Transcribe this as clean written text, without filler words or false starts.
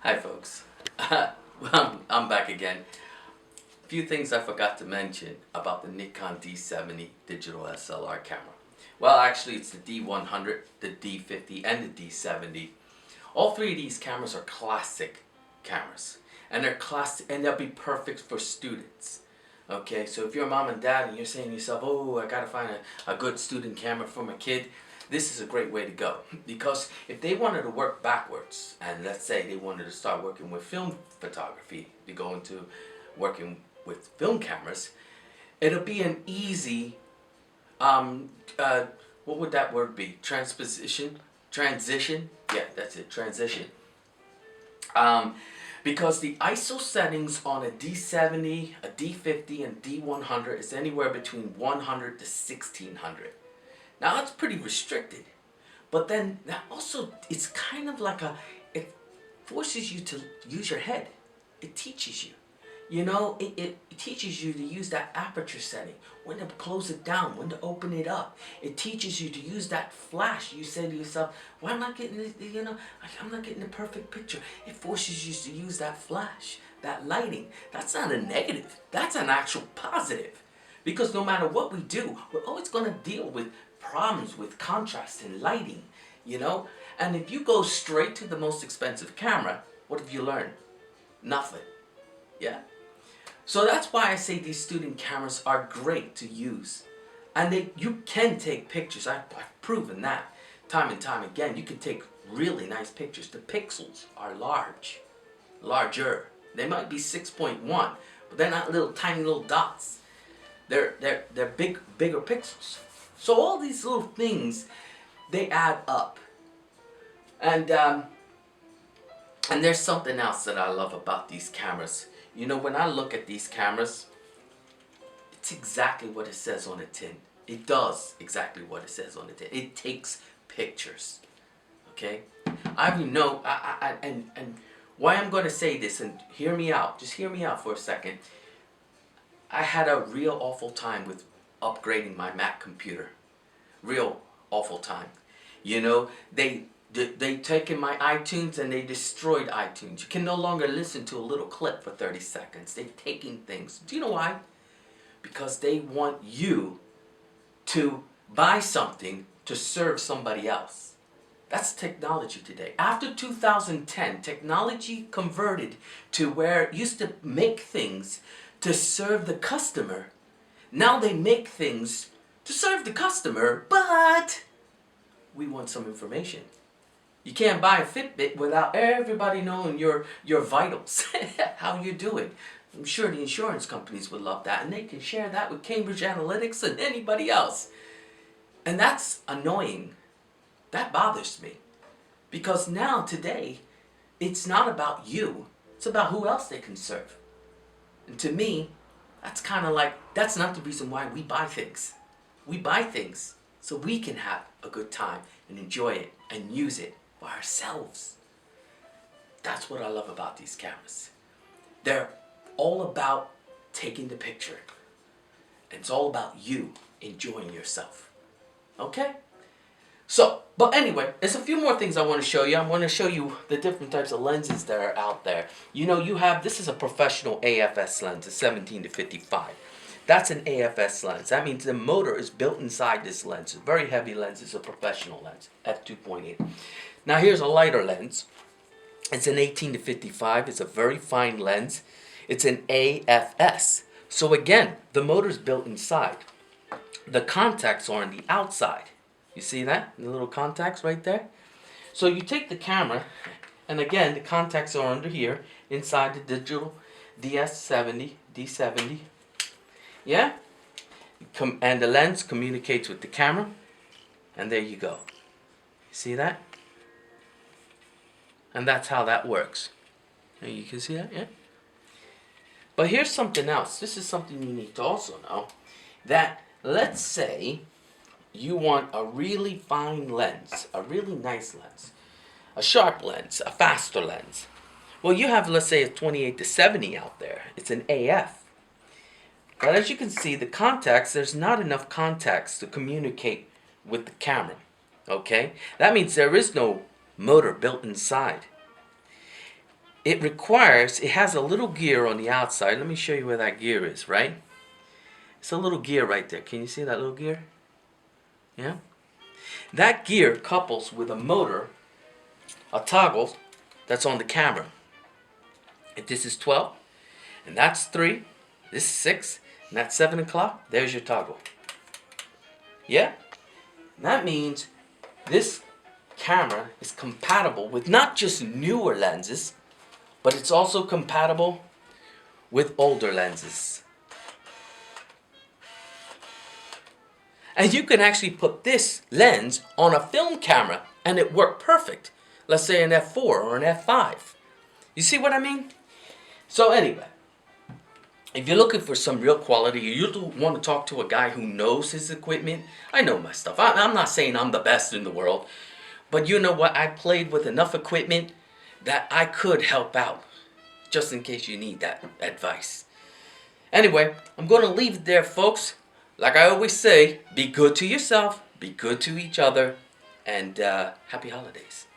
Hi folks, I'm back again. A few things I forgot to mention about the Nikon D70 digital SLR camera. Well, actually it's the D100, the D50 and the D70. All three of these cameras are classic cameras, and they're classic, and they'll be perfect for students. Okay, so if you're a mom and dad and you're saying to yourself, oh, I gotta find a good student camera for my kid, this is a great way to go. Because if they wanted to work backwards, and let's say they wanted to start working with film photography, to go into working with film cameras, it'll be an easy, what would that word be? Transition? Yeah, that's it, transition. Because the ISO settings on a D70, a D50, and D100 is anywhere between 100 to 1600. Now that's pretty restricted, but then that also, it's kind of like it forces you to use your head. It teaches you. It teaches you to use that aperture setting, when to close it down, when to open it up. It teaches you to use that flash. You say to yourself, why am I getting this, I'm not getting the perfect picture. It forces you to use that flash, that lighting. That's not a negative, that's an actual positive. Because no matter what we do, we're always going to deal with problems with contrast and lighting, And if you go straight to the most expensive camera, what have you learned? Nothing. Yeah? So that's why I say these student cameras are great to use. And you can take pictures. I've proven that time and time again. You can take really nice pictures. The pixels are larger. They might be 6.1, but they're not little tiny little dots. They're bigger pixels. So all these little things, they add up. And there's something else that I love about these cameras. When I look at these cameras, it's exactly what it says on the tin. It does exactly what it says on the tin. It takes pictures. Okay? And why I'm going to say this, and hear me out. Just hear me out for a second. I had a real awful time with upgrading my Mac computer. Real awful time. They taken my iTunes and they destroyed iTunes. You can no longer listen to a little clip for 30 seconds. They've taken things. Do you know why? Because they want you to buy something to serve somebody else. That's technology today. After 2010, technology converted to where it used to make things to serve the customer. Now they make things to serve the customer, but we want some information. You can't buy a Fitbit without everybody knowing your vitals, how you're doing. I'm sure the insurance companies would love that, and they can share that with Cambridge Analytics and anybody else. And that's annoying. That bothers me. Because now, today, it's not about you. It's about who else they can serve. And to me, that's kind of like, that's not the reason why we buy things. We buy things so we can have a good time and enjoy it and use it for ourselves. That's what I love about these cameras. They're all about taking the picture. And it's all about you enjoying yourself. Okay? So, but anyway, there's a few more things I want to show you. I want to show you the different types of lenses that are out there. This is a professional AFS lens, a 17 to 55. That's an AFS lens. That means the motor is built inside this lens. It's a very heavy lens. It's a professional lens, f2.8. Now here's a lighter lens. It's an 18 to 55. It's a very fine lens. It's an AFS. So again, the motor's built inside. The contacts are on the outside. You see that? The little contacts right there? So you take the camera, and again, the contacts are under here, inside the digital D70. Yeah? And the lens communicates with the camera, and there you go. See that? And that's how that works. And you can see that, yeah? But here's something else. This is something you need to also know. That, let's say, you want a really fine lens, a really nice lens, a sharp lens, a faster lens. Well, you have, let's say, a 28 to 70 out there. It's an AF. But as you can see, the contacts, there's not enough contacts to communicate with the camera. Okay? That means there is no motor built inside. it has a little gear on the outside. Let me show you where that gear is, right? It's a little gear right there. Can you see that little gear? Yeah? That gear couples with a motor, a toggle that's on the camera. If this is 12, and that's 3, this is 6, and that's 7 o'clock, there's your toggle. Yeah? And that means this camera is compatible with not just newer lenses, but it's also compatible with older lenses. And you can actually put this lens on a film camera and it worked perfect. Let's say an f4 or an f5. You see what I mean? So anyway, if you're looking for some real quality, you want to talk to a guy who knows his equipment. I know my stuff. I'm not saying I'm the best in the world. But you know what? I played with enough equipment that I could help out. Just in case you need that advice. Anyway, I'm going to leave it there, folks. Like I always say, be good to yourself, be good to each other, and happy holidays.